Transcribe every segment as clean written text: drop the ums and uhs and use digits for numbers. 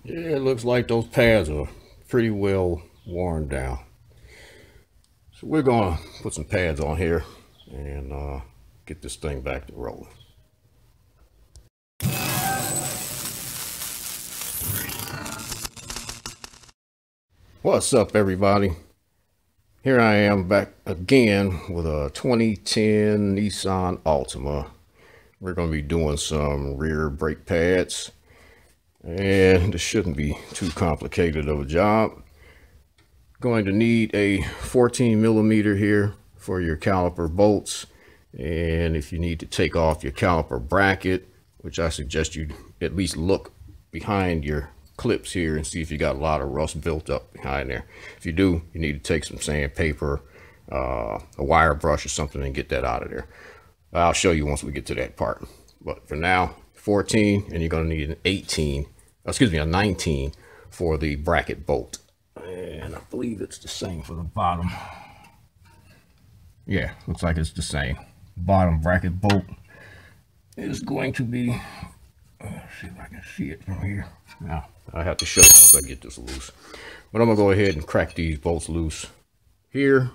Yeah, it looks like those pads are pretty well worn down. So we're gonna put some pads on here and get this thing back to rolling. What's up, everybody? Here I am back again with a 2010 Nissan Altima. We're going to be doing some rear brake pads, and this shouldn't be too complicated of a job. Going to need a 14 millimeter here for your caliper bolts, and if you need to take off your caliper bracket, which I suggest you at least look behind your clips here and see if you got a lot of rust built up behind there. If you do, you need to take some sandpaper, a wire brush or something, and get that out of there. I'll show you once we get to that part, but for now, 14, and you're going to need an 18, excuse me, a 19 for the bracket bolt, and I believe it's the same for the bottom. Yeah, looks like it's the same. Bottom bracket bolt is going to be, let's see if I can see it from here. Now I have to show you once I get this loose, but I'm gonna go ahead and crack these bolts loose here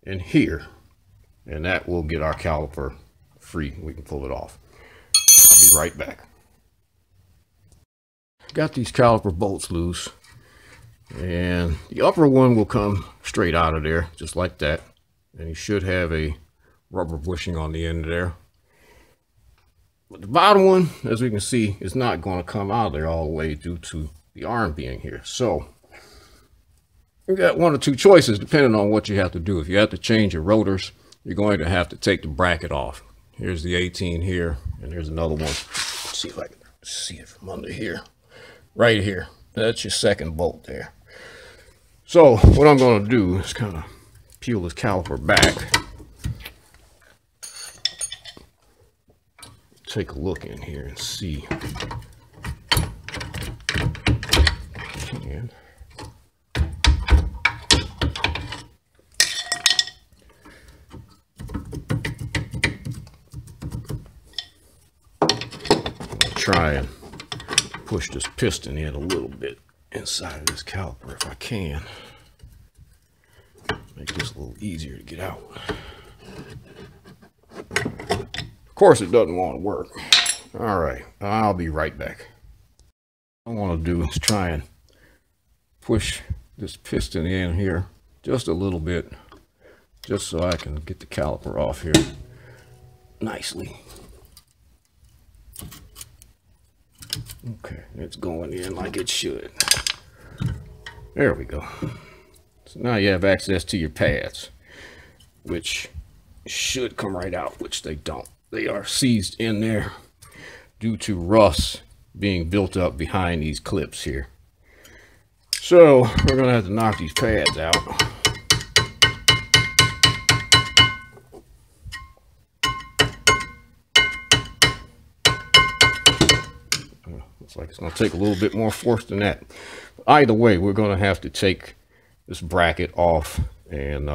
and here, and that will get our caliper free. We can pull it off. I'll be right back. Got these caliper bolts loose, and the upper one will come straight out of there just like that, and you should have a rubber bushing on the end of there. But the bottom one, as we can see, is not going to come out of there all the way due to the arm being here. So you got one or two choices depending on what you have to do. If you have to change your rotors, you're going to have to take the bracket off. Here's the 18 here, and there's another one. Let's see if I can see it from under here. Right here. That's your second bolt there. So what I'm going to do is kind of peel this caliper back. Take a look in here and see. And try and push this piston in a little bit inside of this caliper if I can. Make this a little easier to get out. Of course it doesn't want to work. All right, I'll be right back. What I want to do is try and push this piston in here just a little bit, just so I can get the caliper off here nicely. Okay, it's going in like it should. There we go. So now you have access to your pads, which should come right out, which they don't. They are seized in there due to rust being built up behind these clips here. So we're going to have to knock these pads out. Looks like it's going to take a little bit more force than that. Either way, we're going to have to take this bracket off and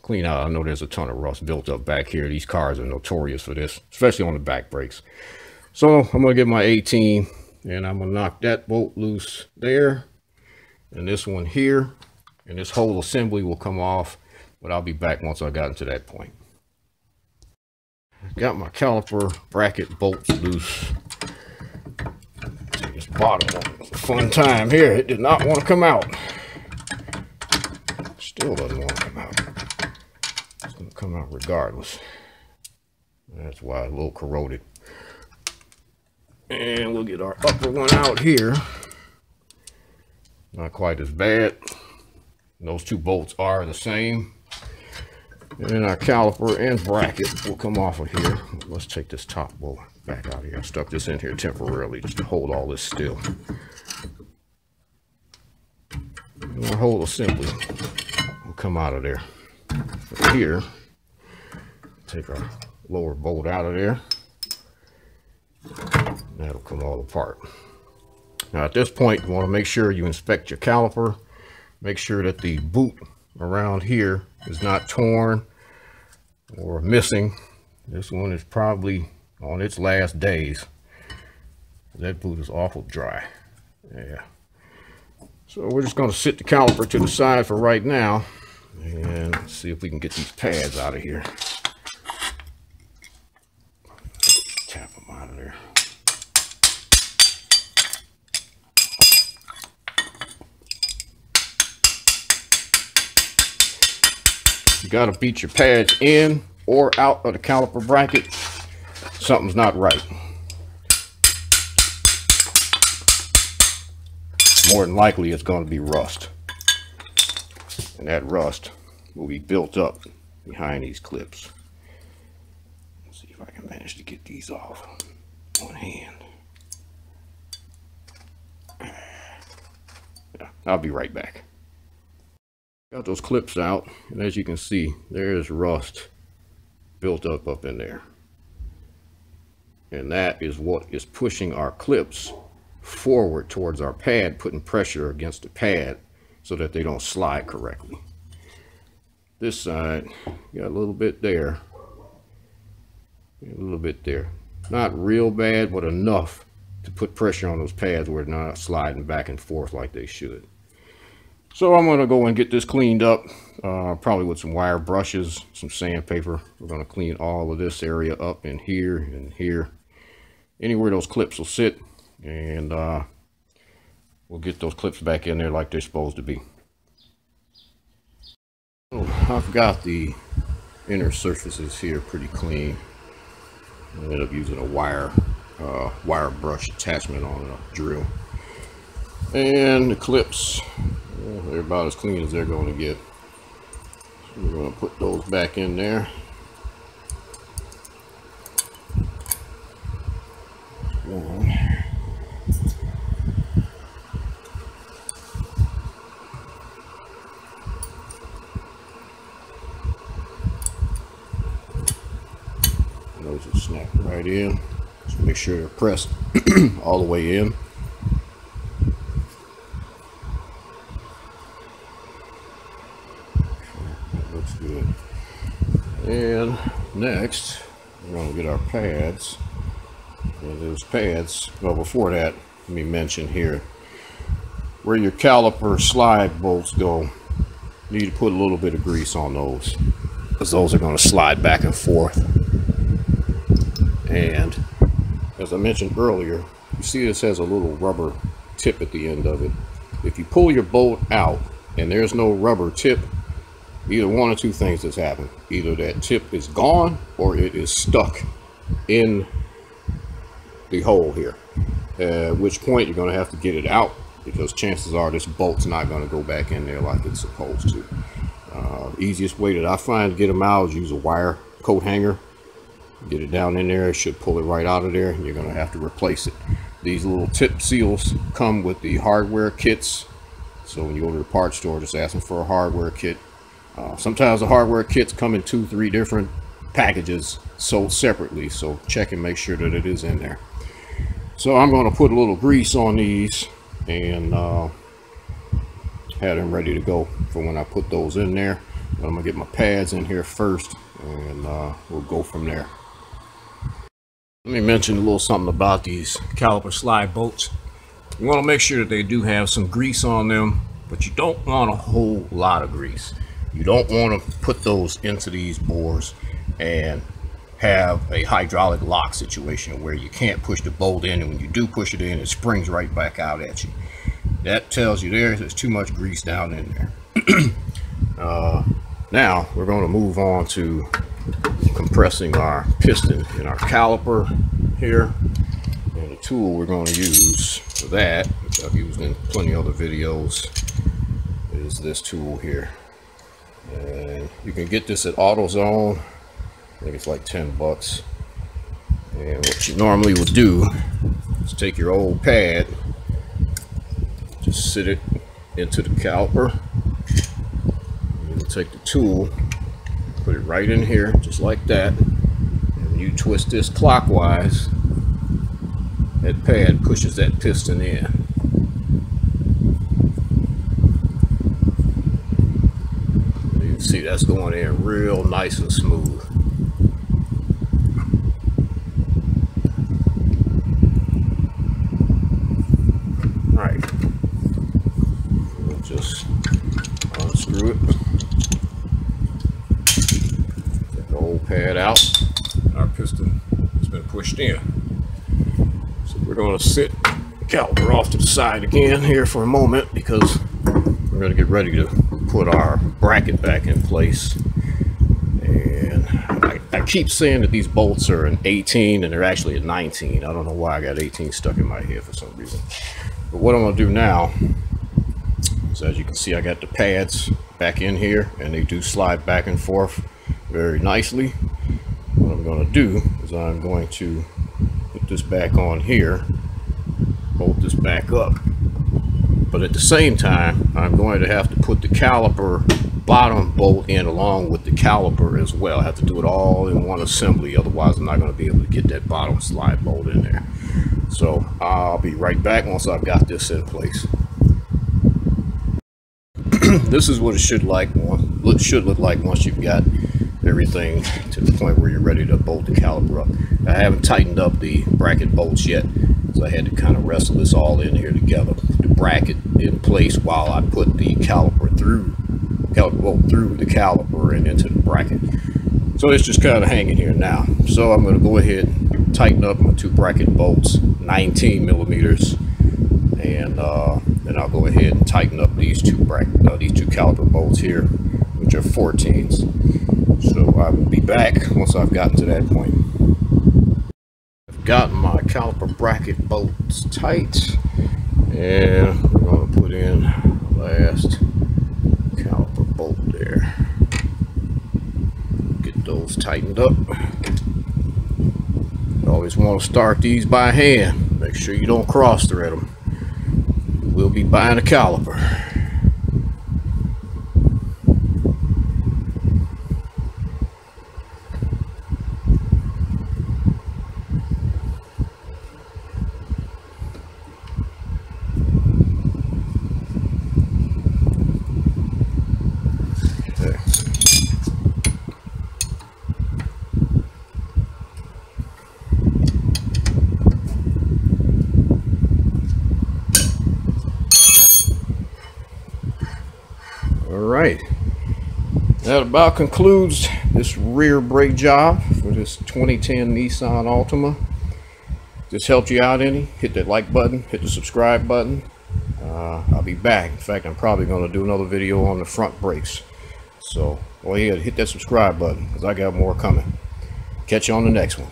clean out. I know there's a ton of rust built up back here. These cars are notorious for this, especially on the back brakes. So I'm going to get my 18 and I'm going to knock that bolt loose there, and this one here, and this whole assembly will come off, but I'll be back once I got into that point. Got my caliper bracket bolts loose. Take this bottom one. It's a fun time here. It did not want to come out. Still doesn't want to come out. It's going to come out regardless. That's why it's a little corroded. And we'll get our upper one out here. Not quite as bad. Those two bolts are the same. And our caliper and bracket will come off of here. Let's take this top bolt back out of here. I stuck this in here temporarily just to hold all this still. And our whole assembly will come out of there. From here, take our lower bolt out of there. That'll come all apart. Now at this point, you want to make sure you inspect your caliper. Make sure that the boot around here is not torn or missing. This one is probably on its last days. That boot is awful dry. Yeah. So we're just going to sit the caliper to the side for right now and see if we can get these pads out of here. Tap them out of there. You got to beat your pads in or out of the caliper bracket. Something's not right. More than likely it's going to be rust, and that rust will be built up behind these clips. Let's see if I can manage to get these off one hand. Yeah, I'll be right back. Got those clips out, and as you can see, there's rust built up in there, and that is what is pushing our clips forward towards our pad, putting pressure against the pad so that they don't slide correctly. This side, got a little bit there, a little bit there. Not real bad, but enough to put pressure on those pads where they're not sliding back and forth like they should. So I'm going to go and get this cleaned up, probably with some wire brushes, some sandpaper. We're going to clean all of this area up in here and here, anywhere those clips will sit. And we'll get those clips back in there like they're supposed to be. Oh, I've got the inner surfaces here pretty clean. I ended up using a wire brush attachment on a drill. And the clips, well, they're about as clean as they're going to get. So we're going to put those back in there. Those will snap right in. Just make sure they're pressed all the way in. That looks good. And next, we're going to get our pads. And those pads, well, before that, let me mention here, where your caliper slide bolts go, you need to put a little bit of grease on those, because those are going to slide back and forth. And as I mentioned earlier, you see this has a little rubber tip at the end of it. If you pull your bolt out and there's no rubber tip, either one or two things has happened. Either that tip is gone or it is stuck in the hole here, at which point you're going to have to get it out, because chances are this bolt's not going to go back in there like it's supposed to. Easiest way that I find to get them out is use a wire coat hanger. Get it down in there, it should pull it right out of there, and you're going to have to replace it. These little tip seals come with the hardware kits, so when you go to the parts store, just ask them for a hardware kit. Sometimes the hardware kits come in 2-3 different packages sold separately, so check and make sure that it is in there. So I'm going to put a little grease on these and have them ready to go for when I put those in there. I'm going to get my pads in here first, and we'll go from there. Let me mention a little something about these caliper slide bolts. You want to make sure that they do have some grease on them, but you don't want a whole lot of grease. You don't want to put those into these bores and have a hydraulic lock situation where you can't push the bolt in, and when you do push it in, it springs right back out at you. That tells you there's too much grease down in there. Now we're going to move on to compressing our piston in our caliper here, and the tool we're going to use for that, which I've used in plenty of other videos, is this tool here. And you can get this at AutoZone. I think it's like 10 bucks. And what you normally would do is take your old pad, just sit it into the caliper, and take the tool, put it right in here just like that, and when you twist this clockwise, that pad pushes that piston in. You can see that's going in real nice and smooth. All right, through it. Get the old pad out. Our piston has been pushed in. So we're going to sit the caliper off to the side again here for a moment, because we're going to get ready to put our bracket back in place. And I keep saying that these bolts are an 18 and they're actually a 19. I don't know why I got 18 stuck in my head for some reason. But what I'm going to do now is, as you can see, I got the pads back in here and they do slide back and forth very nicely. What I'm going to do is I'm going to put this back on here, bolt this back up, but at the same time I'm going to have to put the caliper bottom bolt in along with the caliper as well. I have to do it all in one assembly, otherwise I'm not going to be able to get that bottom slide bolt in there. So I'll be right back once I've got this in place. This is what it should look like once you've got everything to the point where you're ready to bolt the caliper up. I haven't tightened up the bracket bolts yet, so I had to kind of wrestle this all in here together. The bracket in place while I put the caliper through the caliper and into the bracket. So it's just kind of hanging here now. So I'm going to go ahead and tighten up my 2 bracket bolts, 19 millimeters, and then I'll go ahead and tighten up these two caliper bolts here, which are 14s. So I will be back once I've gotten to that point. I've gotten my caliper bracket bolts tight, and we're going to put in the last caliper bolt there. Get those tightened up. You always want to start these by hand. Make sure you don't cross thread them. You will be buying a caliper. Alright, that about concludes this rear brake job for this 2010 Nissan Altima. If this helped you out any, hit that like button, hit the subscribe button. I'll be back. In fact, I'm probably going to do another video on the front brakes. So go ahead, hit that subscribe button, because I got more coming. Catch you on the next one.